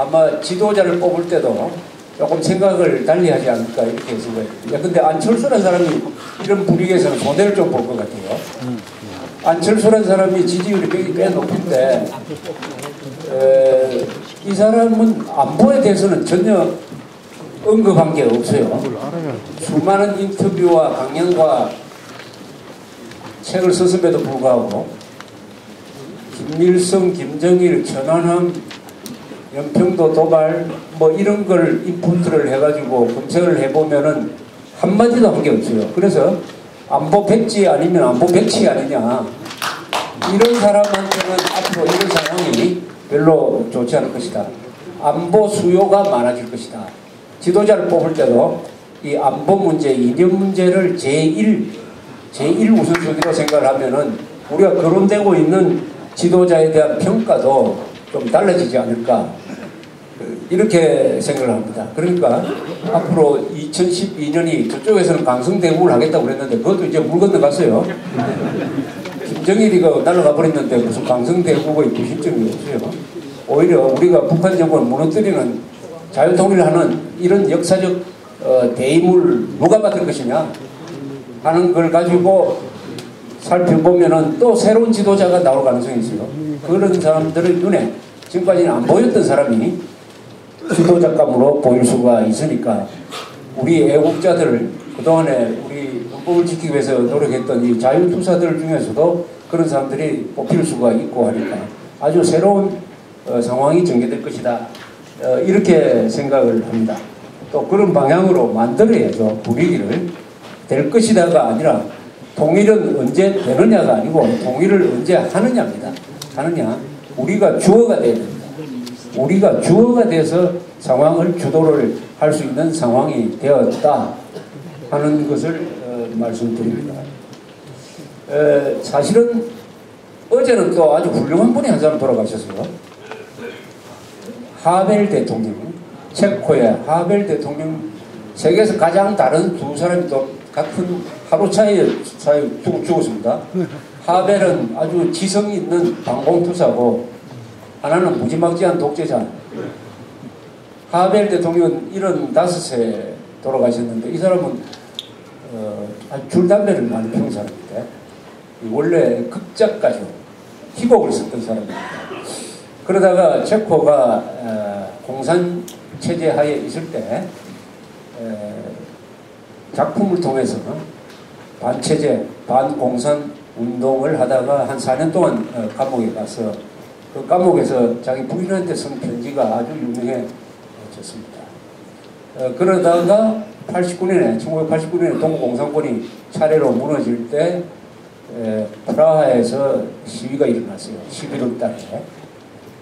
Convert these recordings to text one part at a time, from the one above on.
아마 지도자를 뽑을 때도 조금 생각을 달리 하지 않을까 이렇게 생각해요. 근데 안철수라는 사람이 이런 분위기에서는 손해를 좀 볼 것 같아요. 안철수라는 사람이 지지율이 꽤 높은데 이 사람은 안보에 대해서는 전혀 언급한 게 없어요. 수많은 인터뷰와 강연과 책을 썼음에도 불구하고 김일성, 김정일, 천안함, 연평도 도발 뭐 이런 걸 인풋을 해가지고 검색을 해보면은 한마디도 한 게 없어요. 그래서 안보 백지 아니면 안보 백치 아니냐, 이런 사람한테는 앞으로 이런 상황이 별로 좋지 않을 것이다. 안보 수요가 많아질 것이다. 지도자를 뽑을 때도 이 안보 문제, 이념 문제를 제1 우선순위로 생각을 하면은 우리가 거론되고 있는 지도자에 대한 평가도 좀 달라지지 않을까, 이렇게 생각을 합니다. 그러니까 앞으로 2012년이 저쪽에서는 강성대국을 하겠다고 그랬는데 그것도 이제 물 건너갔어요. 김정일이가 날아가 버렸는데 무슨 강성대국의 구심점이 없어요. 오히려 우리가 북한 정권을 무너뜨리는, 자유통일하는 이런 역사적 대임을 누가 맡을 것이냐 하는 걸 가지고 살펴보면은 또 새로운 지도자가 나올 가능성이 있어요. 그런 사람들의 눈에 지금까지는 안 보였던 사람이 지도자감으로 보일 수가 있으니까 우리 애국자들, 그동안에 우리 헌법을 지키기 위해서 노력했던 이 자유투사들 중에서도 그런 사람들이 뽑힐 수가 있고 하니까 아주 새로운 상황이 전개될 것이다, 이렇게 생각을 합니다. 또 그런 방향으로 만들어야죠. 분위기를 될 것이다가 아니라 통일은 언제 되느냐가 아니고 통일을 언제 하느냐입니다. 하느냐, 우리가 주어가 돼야 됩니다. 우리가 주어가 돼서 상황을 주도를 할 수 있는 상황이 되었다 하는 것을 말씀드립니다. 사실은 어제는 또 아주 훌륭한 분이 한 사람 돌아가셨어요. 하벨 대통령, 체코의 하벨 대통령, 세계에서 가장 다른 두 사람이 또 같은 하루 차이에 죽었습니다. 하벨은 아주 지성이 있는 방공투사고 하나는 무지막지한 독재자. 하벨 대통령은 75세 돌아가셨는데 이 사람은 줄 담배를 많이 피운 사람인데 원래 극작가죠. 희곡을 썼던 사람입니다. 그러다가 체코가 공산 체제 하에 있을 때 작품을 통해서 반체제, 반공산 운동을 하다가 한 4년 동안 감옥에 가서 그 감옥에서 자기 부인한테 쓴 편지가 아주 유명해졌습니다. 그러다가 1989년에 동구공산권이 차례로 무너질 때 프라하에서 시위가 일어났어요. 11월 달에.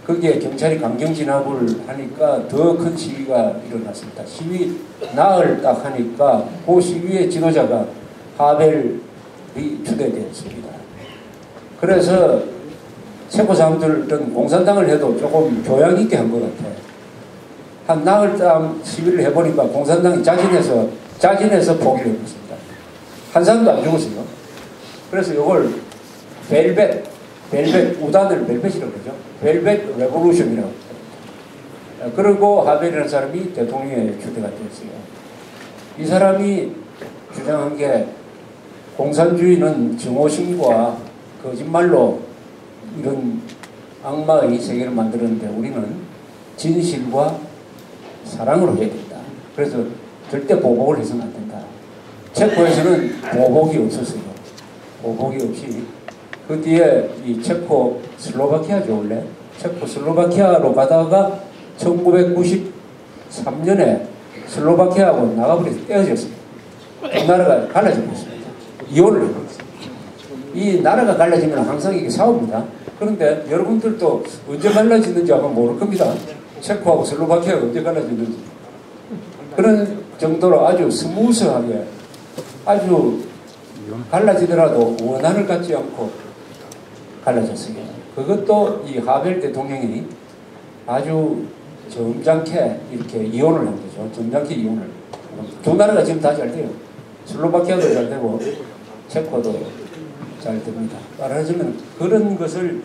거기에 경찰이 강경 진압을 하니까 더 큰 시위가 일어났습니다. 시위 나흘 딱 하니까 그 시위의 지도자가 하벨이 추대되었습니다. 그래서 체코 사람들은 공산당을 해도 조금 교양 있게 한 것 같아요. 한 나흘 딱 시위를 해보니까 공산당이 자진해서 포기를 했습니다. 한 사람도 안 죽었어요. 그래서 이걸 벨벳 우단을 벨벳이라고 그러죠. 벨벳 레볼루션이라고. 그리고 하벨이라는 사람이 대통령의 주대가 되었어요. 이 사람이 주장한 게 공산주의는 증오심과 거짓말로 이런 악마의 세계를 만들었는데 우리는 진실과 사랑으로 해야 된다. 그래서 절대 보복을 해서는 안 된다. 체코에서는 보복이 없었어요. 보복이 없이 그 뒤에 이 체코 슬로바키아죠. 원래 체코 슬로바키아로 가다가 1993년에 슬로바키아하고 나가버려서 떼어졌습니다. 그 나라가 갈라져버렸습니다. 이혼을 해버렸습니다. 이 나라가 갈라지면 항상 이게 싸웁니다. 그런데 여러분들도 언제 갈라지는지 아마 모를 겁니다. 체코하고 슬로바키아가 언제 갈라지는지. 그런 정도로 아주 스무스하게 아주 갈라지더라도 원한을 갖지 않고 갈라졌습니다. 그것도 이 하벨 대통령이 아주 점잖게 이렇게 이혼을 한 거죠. 점잖게 이혼을. 두 나라가 지금 다 잘 돼요. 슬로바키아도 잘 되고 체코도 잘 됩니다. 말하자면 그런 것을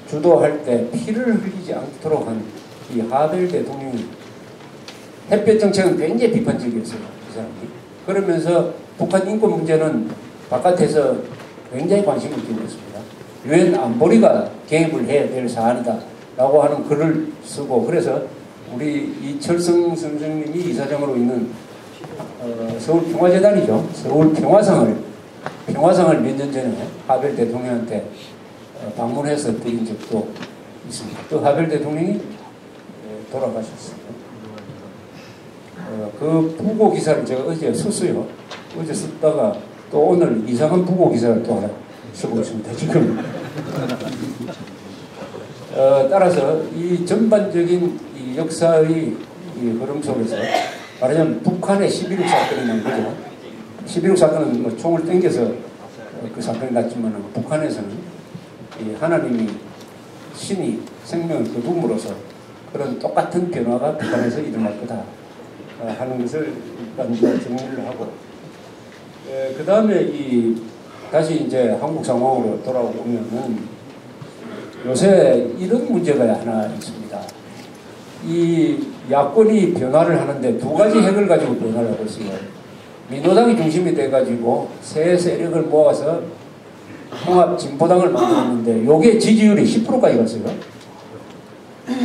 주도할 때 피를 흘리지 않도록 한 이 하벨 대통령이 햇볕 정책은 굉장히 비판적이었어요. 그 사람이. 그러면서 북한 인권 문제는 바깥에서 굉장히 관심을 기울였습니다. 유엔 안보리가 개입을 해야 될 사안이다 라고 하는 글을 쓰고, 그래서 우리 이철성 선생님이 이사장으로 있는 서울평화재단이죠. 서울평화상을 몇 년 전에 하벨 대통령한테 방문해서 드린 적도 있습니다. 또 하벨 대통령이 돌아가셨어요. 그 부고 기사를 제가 어제 썼어요. 어제 썼다가 또 오늘 이상한 부고 기사를 또 하나 쓰고 있습니다. 지금. 따라서 이 전반적인 이 역사의 이 흐름 속에서 말하자면 북한의 11.6 사건이 난 거죠. 11.6 사건은 뭐 총을 땡겨서 그 사건이 났지만 북한에서는 이 하나님이 신이 생명을 거둠으로써 그런 똑같은 변화가 북한에서 일어날 거다 하는 것을 일단 정리를 하고, 그 다음에 다시 이제 한국 상황으로 돌아오면은 요새 이런 문제가 하나 있습니다. 이 야권이 변화를 하는데 두 가지 핵을 가지고 변화를 하고 있어요. 민노당이 중심이 돼가지고 새 세력을 모아서 통합 진보당을 만들었는데 요게 지지율이 10%까지 갔어요.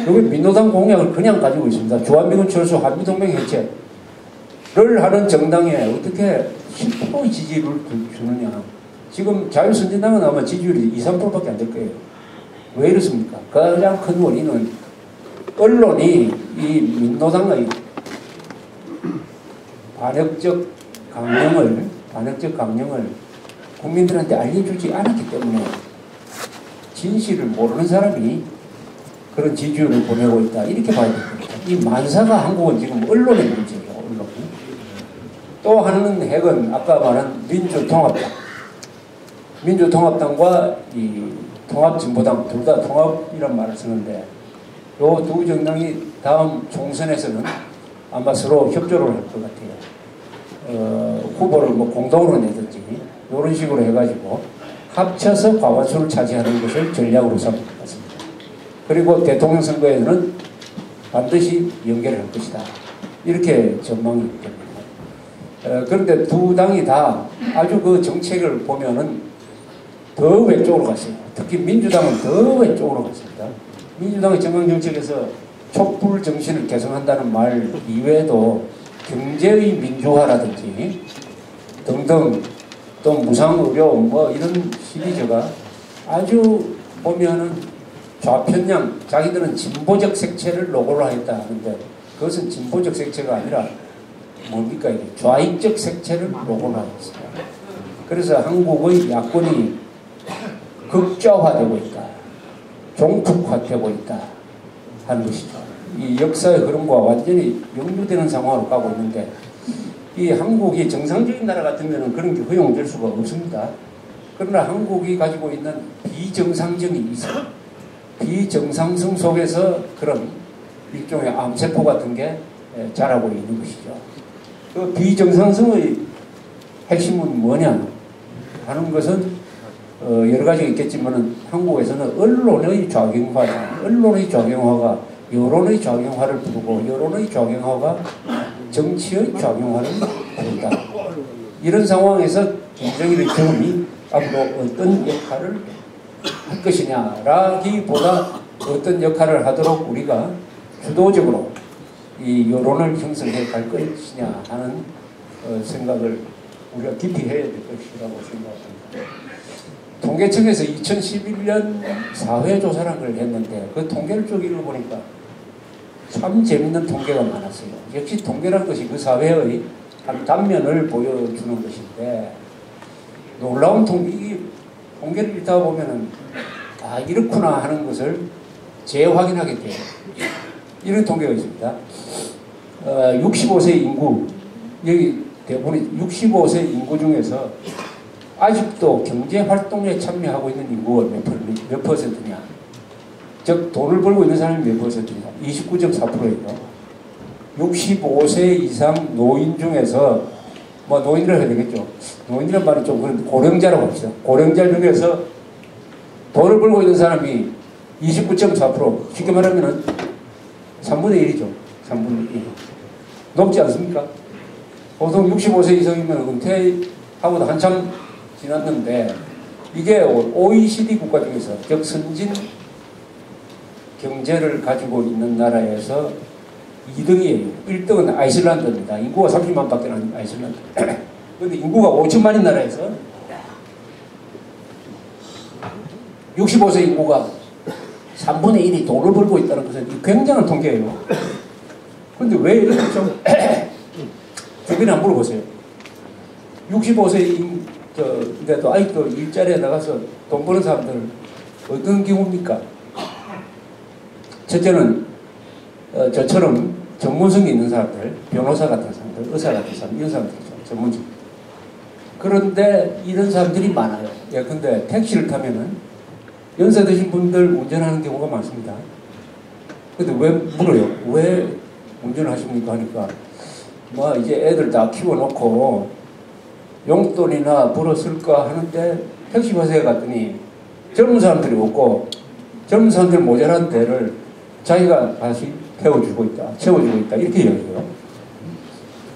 여기 민노당 공약을 그냥 가지고 있습니다. 주한미군 철수, 한미동맹 해체를 하는 정당에 어떻게 10%의 지지율을 주느냐. 지금 자유선진당은 아마 지지율이 2, 3%밖에 안 될 거예요. 왜 이렇습니까? 가장 큰 원인은 언론이 이 민노당의 반역적 강령을 국민들한테 알려주지 않았기 때문에 진실을 모르는 사람이 그런 지지율을 보내고 있다. 이렇게 봐야 됩니다. 이 만사가 한국은 지금 언론의 문제예요. 언론. 또 하나는 핵은 아까 말한 민주통합당과 이 통합진보당 둘 다 통합이란 말을 쓰는데 요 두 정당이 다음 총선에서는 아마 서로 협조를 할 것 같아요. 후보를 뭐 공동으로 내든지 이런 식으로 해가지고 합쳐서 과반수를 차지하는 것을 전략으로 삼을 것 같습니다. 그리고 대통령 선거에는 반드시 연결을 할 것이다. 이렇게 전망이 됩니다. 그런데 두 당이 다 아주 그 정책을 보면은 더 왼쪽으로 갔어요. 특히 민주당은 더 왼쪽으로 갔습니다. 민주당의 정강정책에서 촛불 정신을 개선한다는 말 이외에도 경제의 민주화라든지 등등 또 무상의료 뭐 이런 시리즈가 아주 보면은 좌편향, 자기들은 진보적 색채를 로고로 하겠다 하는데 그것은 진보적 색채가 아니라 뭡니까 이게 좌익적 색채를 로고로 하겠습니다. 그래서 한국의 야권이 극좌화되고 있다. 종북화되고 있다 하는 것이죠. 이 역사의 흐름과 완전히 역류되는 상황으로 가고 있는데 이 한국이 정상적인 나라 같으면 그런 게 허용될 수가 없습니다. 그러나 한국이 가지고 있는 비정상적인 이상, 비정상성 속에서 그런 일종의 암세포 같은 게 자라고 있는 것이죠. 그 비정상성의 핵심은 뭐냐 하는 것은 여러 가지가 있겠지만 한국에서는 언론의 좌경화가 여론의 좌경화를 부르고 여론의 좌경화가 정치의 좌경화를 부른다. 이런 상황에서 김정일의 정이 앞으로 어떤 역할을 할 것이냐라기보다 어떤 역할을 하도록 우리가 주도적으로 이 여론을 형성해 갈 것이냐 하는 생각을 우리가 깊이 해야 될 것이라고 생각합니다. 통계청에서 2011년 사회조사라는 걸 했는데 그 통계를 쭉 읽어보니까 참 재밌는 통계가 많았어요. 역시 통계라는 것이 그 사회의 한 단면을 보여주는 것인데 놀라운 통계를 읽다 보면은 아 이렇구나 하는 것을 재확인하게 돼요. 이런 통계가 있습니다. 65세 인구, 여기 대부분이 65세 인구 중에서 아직도 경제활동에 참여하고 있는 인구가 몇 퍼센트냐. 즉 돈을 벌고 있는 사람이 몇 퍼센트냐. 29.4%예요. 65세 이상 노인 중에서 뭐 노인이라고 해야 되겠죠. 노인이란 말이 좀 고령자라고 합시다. 고령자 중에서 돈을 벌고 있는 사람이 29.4%, 쉽게 말하면 3분의 1이죠. 3분의 1. 높지 않습니까? 보통 65세 이상이면 은퇴하고도 한참 지났는데 이게 OECD 국가 중에서 즉 선진 경제를 가지고 있는 나라에서 2등이에요. 1등은 아이슬란드입니다. 인구가 30만 밖에 안 되는 아이슬란드. 그런데 인구가 5천만인 나라에서 65세 인구가 3분의 1이 돈을 벌고 있다는 것은 굉장한 통계예요. 그런데 왜 이렇게 좀 주변에 안 물어보세요. 65세인데도 아직도 일자리에 나가서 돈 버는 사람들 어떤 경우입니까? 첫째는 저처럼 전문성이 있는 사람들, 변호사 같은 사람들, 의사 같은 사람, 이런 사람들이죠. 전문직. 그런데 이런 사람들이 많아요. 예, 근데 택시를 타면은 연세 드신 분들 운전하는 경우가 많습니다. 근데 왜 물어요? 왜 운전을 하십니까? 하니까 뭐 이제 애들 다 키워놓고 용돈이나 벌었을까 하는데 택시회사에 갔더니 젊은 사람들이 없고 젊은 사람들 모자란 데를 자기가 다시 태워주고 있다, 채워주고 있다 이렇게 이야기해요.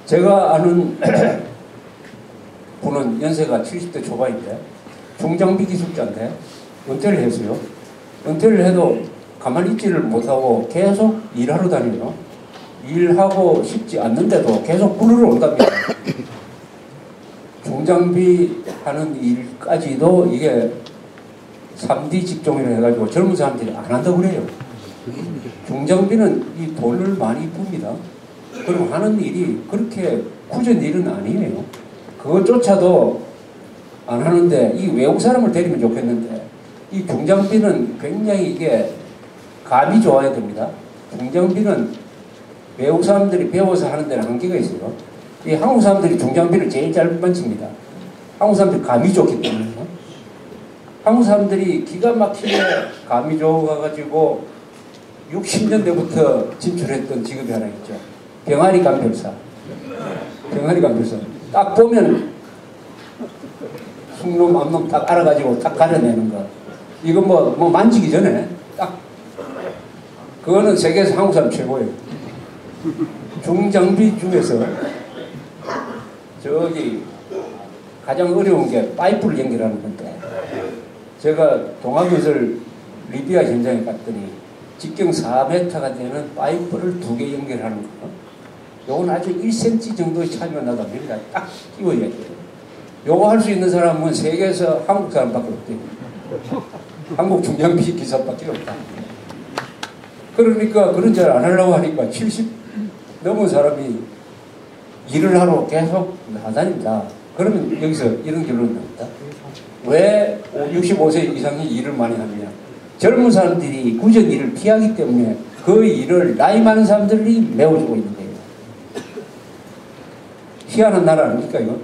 제가 아는 분은 연세가 70대 초반인데 중장비 기술자인데 은퇴를 했어요. 은퇴를 해도 가만히 있지를 못하고 계속 일하러 다녀요. 일하고 싶지 않는데도 계속 부르러 온답니다. 중장비 하는 일까지도 이게 3D 직종이라 해가지고 젊은 사람들이 안 한다고 그래요. 중장비는 이 돈을 많이 붑니다. 그럼 하는 일이 그렇게 굳은 일은 아니에요. 그것조차도 안 하는데 이 외국 사람을 데리면 좋겠는데 이 중장비는 굉장히 이게 감이 좋아야 됩니다. 중장비는 외국 사람들이 배워서 하는 데는 한계가 있어요. 이 한국 사람들이 중장비를 제일 잘 만집니다. 한국 사람들이 감이 좋기 때문에. 한국 사람들이 기가 막히게 감이 좋아가지고 60년대부터 진출했던 직업이 하나 있죠. 병아리 감별사. 병아리 감별사. 딱 보면 숭놈, 암놈 딱 알아가지고 딱 가려내는 거. 이거 뭐 만지기 전에 딱 그거는 세계에서 한국 사람 최고예요. 중장비 중에서 저기 가장 어려운 게 파이프를 연결하는 건데 제가 동학예술 리비아 현장에 갔더니 직경 4m가 되는 파이프를 2개 연결하는 거. 요건 아주 1cm 정도의 차이만 나도 됩니다. 딱 끼워야 돼요. 요거 할 수 있는 사람은 세계에서 한국 사람밖에 없대요. 한국 중장비 기사밖에 없다. 그러니까 그런 줄 안 하려고 하니까 70 넘은 사람이 일을 하러 계속 나다닙니다. 그러면 여기서 이런 결론이 납니다. 왜 65세 이상이 일을 많이 하느냐. 젊은 사람들이 굳은 일을 피하기 때문에 그 일을 나이 많은 사람들이 메워주고 있는 거예요. 희한한 나라 아닙니까 이거?